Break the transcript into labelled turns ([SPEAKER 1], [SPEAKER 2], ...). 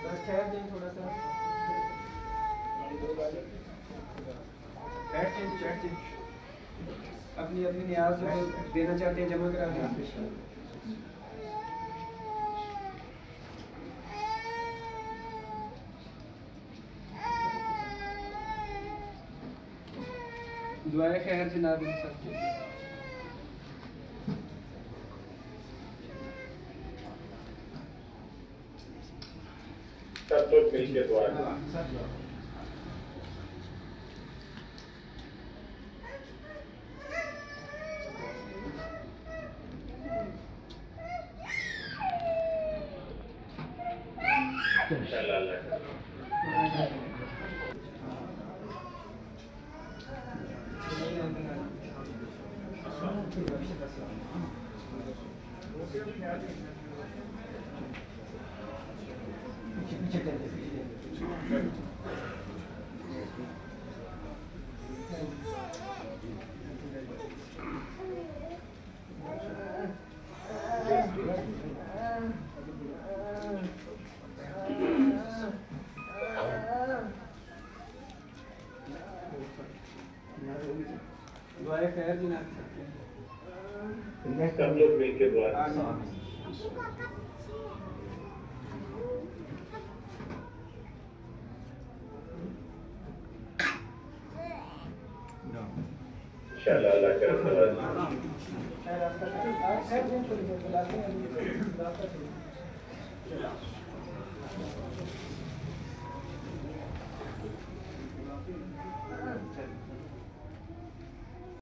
[SPEAKER 1] बस ठहर दें थोड़ा सा। अपनी अपनी न्याज जो देना चाहते हैं जमा करा दें। दुआए खैर जनाब इन सब के लिए।
[SPEAKER 2] सब लोग मिलकर दुआ करें।
[SPEAKER 1] दुआए खैर जनाब
[SPEAKER 2] सब लोग मिलकर दुआ करें। इंशाअल्लाह अल्लाह करम
[SPEAKER 1] नवाज